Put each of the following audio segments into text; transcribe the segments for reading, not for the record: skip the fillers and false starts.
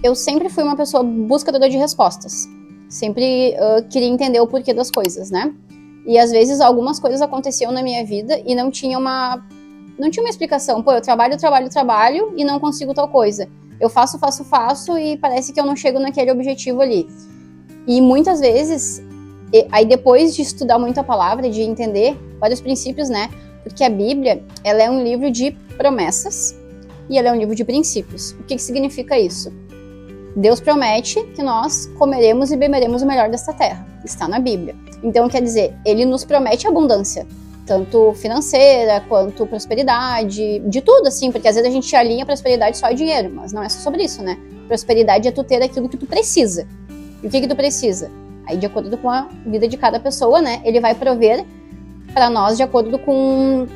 eu sempre fui uma pessoa buscadora de respostas. Sempre queria entender o porquê das coisas, né? E às vezes algumas coisas aconteciam na minha vida e não tinha uma explicação. Pô, eu trabalho e não consigo tal coisa. Eu faço e parece que eu não chego naquele objetivo ali. E muitas vezes, aí depois de estudar muito a palavra, de entender vários princípios, né? Porque a Bíblia, ela é um livro de promessas e ela é um livro de princípios. O que significa isso? Deus promete que nós comeremos e beberemos o melhor desta terra. Está na Bíblia. Então, quer dizer, ele nos promete abundância, tanto financeira quanto prosperidade, de tudo, assim, porque às vezes a gente alinha a prosperidade só a dinheiro, mas não é só sobre isso, né? Prosperidade é tu ter aquilo que tu precisa. E o que tu precisa? Aí, de acordo com a vida de cada pessoa, né? Ele vai prover para nós de acordo com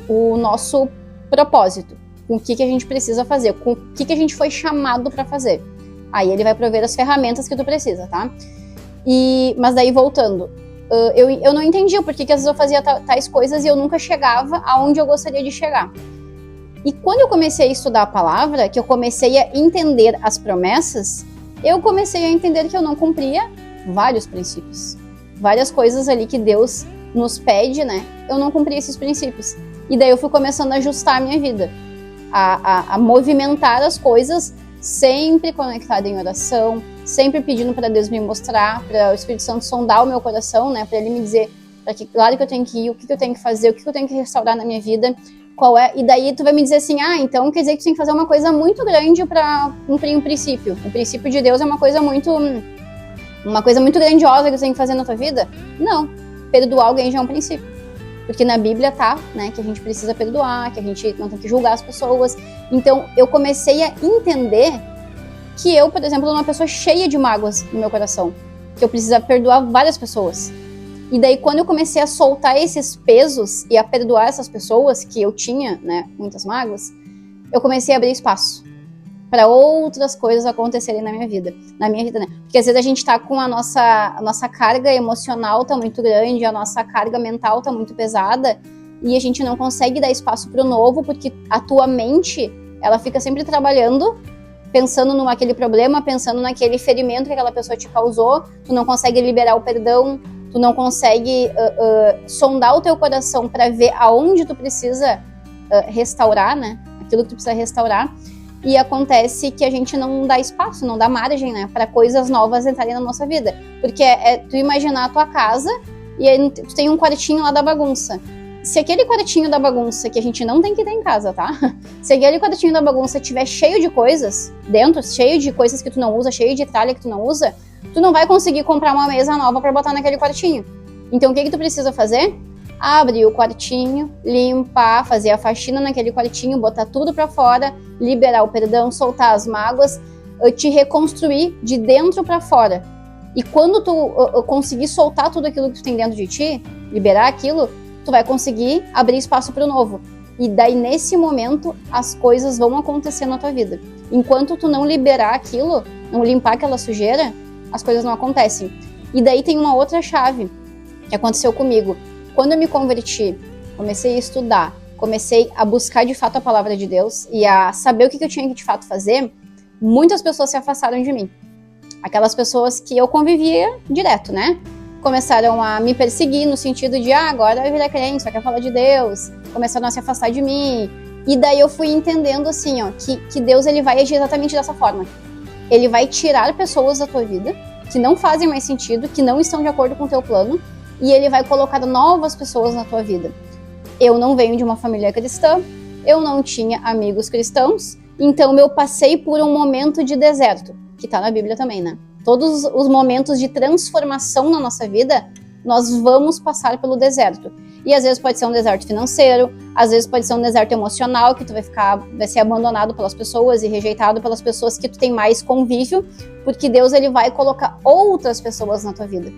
o nosso propósito, com o que a gente precisa fazer, com o que a gente foi chamado para fazer. Aí ele vai prover as ferramentas que tu precisa, tá? Mas daí, voltando, eu não entendia por que às vezes eu fazia tais coisas e eu nunca chegava aonde eu gostaria de chegar. E quando eu comecei a estudar a palavra, que eu comecei a entender as promessas, eu comecei a entender que eu não cumpria vários princípios. Várias coisas ali que Deus nos pede, né? Eu não cumpria esses princípios. E daí eu fui começando a ajustar a minha vida, a movimentar as coisas, sempre conectada em oração, sempre pedindo para Deus me mostrar, para o Espírito Santo sondar o meu coração, né? Para ele me dizer para que lado que eu tenho que ir, o que eu tenho que fazer, o que eu tenho que restaurar na minha vida, qual é. E daí tu vai me dizer assim, então quer dizer que tu tem que fazer uma coisa muito grande para cumprir um princípio. O princípio de Deus é uma coisa muito grandiosa que tu tem que fazer na tua vida? Não. Perdoar alguém já é um princípio. Porque na Bíblia tá, né, que a gente precisa perdoar, que a gente não tem que julgar as pessoas. Então, eu comecei a entender que eu, por exemplo, sou uma pessoa cheia de mágoas no meu coração. Que eu preciso perdoar várias pessoas. E daí, quando eu comecei a soltar esses pesos e a perdoar essas pessoas que eu tinha, né, muitas mágoas, eu comecei a abrir espaço para outras coisas acontecerem na minha vida, né? Porque às vezes a gente tá com a nossa carga emocional tá muito grande, a nossa carga mental tá muito pesada e a gente não consegue dar espaço pro novo porque a tua mente, ela fica sempre trabalhando, pensando naquele problema, pensando naquele ferimento que aquela pessoa te causou, tu não consegue liberar o perdão, tu não consegue sondar o teu coração para ver aonde tu precisa restaurar, né? Aquilo que tu precisa restaurar. E acontece que a gente não dá espaço, não dá margem, né, para coisas novas entrarem na nossa vida. Porque é tu imaginar a tua casa e aí tu tem um quartinho lá da bagunça. Se aquele quartinho da bagunça, que a gente não tem que ter em casa, tá? Se aquele quartinho da bagunça estiver cheio de coisas dentro, cheio de coisas que tu não usa, cheio de tralha que tu não usa, tu não vai conseguir comprar uma mesa nova para botar naquele quartinho. Então o que tu precisa fazer? Abrir o quartinho, limpar, fazer a faxina naquele quartinho, botar tudo pra fora, liberar o perdão, soltar as mágoas, te reconstruir de dentro pra fora. E quando tu conseguir soltar tudo aquilo que tu tem dentro de ti, liberar aquilo, tu vai conseguir abrir espaço pro novo. E daí, nesse momento, as coisas vão acontecer na tua vida. Enquanto tu não liberar aquilo, não limpar aquela sujeira, as coisas não acontecem. E daí tem uma outra chave que aconteceu comigo. Quando eu me converti, comecei a estudar, comecei a buscar de fato a palavra de Deus e a saber o que eu tinha que de fato fazer, muitas pessoas se afastaram de mim. Aquelas pessoas que eu convivia direto, né? Começaram a me perseguir no sentido de, agora vai virar crente, só quer falar de Deus. Começaram a se afastar de mim. E daí eu fui entendendo assim, que Deus ele vai agir exatamente dessa forma. Ele vai tirar pessoas da tua vida que não fazem mais sentido, que não estão de acordo com o teu plano, e ele vai colocar novas pessoas na tua vida. Eu não venho de uma família cristã, eu não tinha amigos cristãos, então eu passei por um momento de deserto, que tá na Bíblia também, né? Todos os momentos de transformação na nossa vida, nós vamos passar pelo deserto. E às vezes pode ser um deserto financeiro, às vezes pode ser um deserto emocional, que tu vai ser abandonado pelas pessoas e rejeitado pelas pessoas que tu tem mais convívio, porque Deus ele vai colocar outras pessoas na tua vida.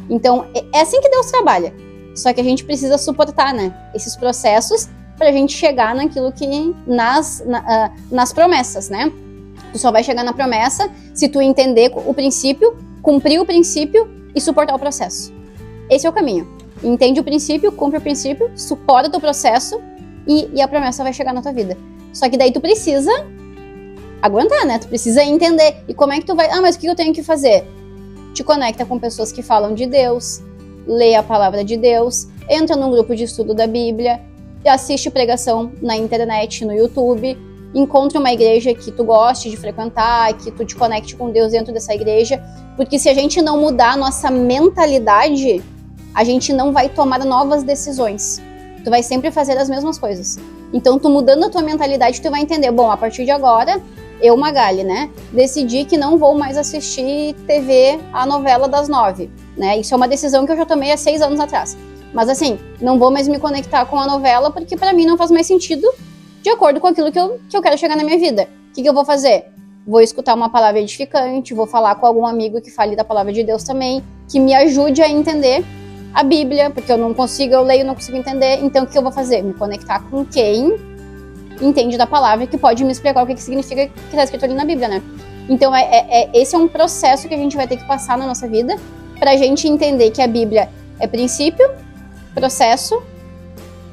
Então, é assim que Deus trabalha. Só que a gente precisa suportar, né, esses processos pra gente chegar naquilo que... nas promessas, né? Tu só vai chegar na promessa se tu entender o princípio, cumprir o princípio e suportar o processo. Esse é o caminho. Entende o princípio, cumpre o princípio, suporta o processo e a promessa vai chegar na tua vida. Só que daí tu precisa aguentar, né? Tu precisa entender. E como é que tu vai... Ah, mas o que eu tenho que fazer? Te conecta com pessoas que falam de Deus, lê a palavra de Deus, entra num grupo de estudo da Bíblia, assiste pregação na internet, no YouTube, encontre uma igreja que tu goste de frequentar, que tu te conecte com Deus dentro dessa igreja, porque se a gente não mudar a nossa mentalidade, a gente não vai tomar novas decisões. Tu vai sempre fazer as mesmas coisas. Então, tu mudando a tua mentalidade, tu vai entender, bom, a partir de agora, eu, Magali, né, decidi que não vou mais assistir TV, a novela das 9, né, isso é uma decisão que eu já tomei há 6 anos atrás. Mas assim, não vou mais me conectar com a novela, porque pra mim não faz mais sentido de acordo com aquilo que eu quero chegar na minha vida. O que eu vou fazer? Vou escutar uma palavra edificante, vou falar com algum amigo que fale da palavra de Deus também, que me ajude a entender a Bíblia, porque eu não consigo, eu leio, não consigo entender, então o que eu vou fazer? Me conectar com quem entende da palavra, que pode me explicar o que significa que está escrito ali na Bíblia, né? Então esse é um processo que a gente vai ter que passar na nossa vida, pra gente entender que a Bíblia é princípio, processo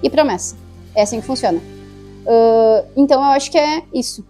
e promessa. É assim que funciona. Então eu acho que é isso.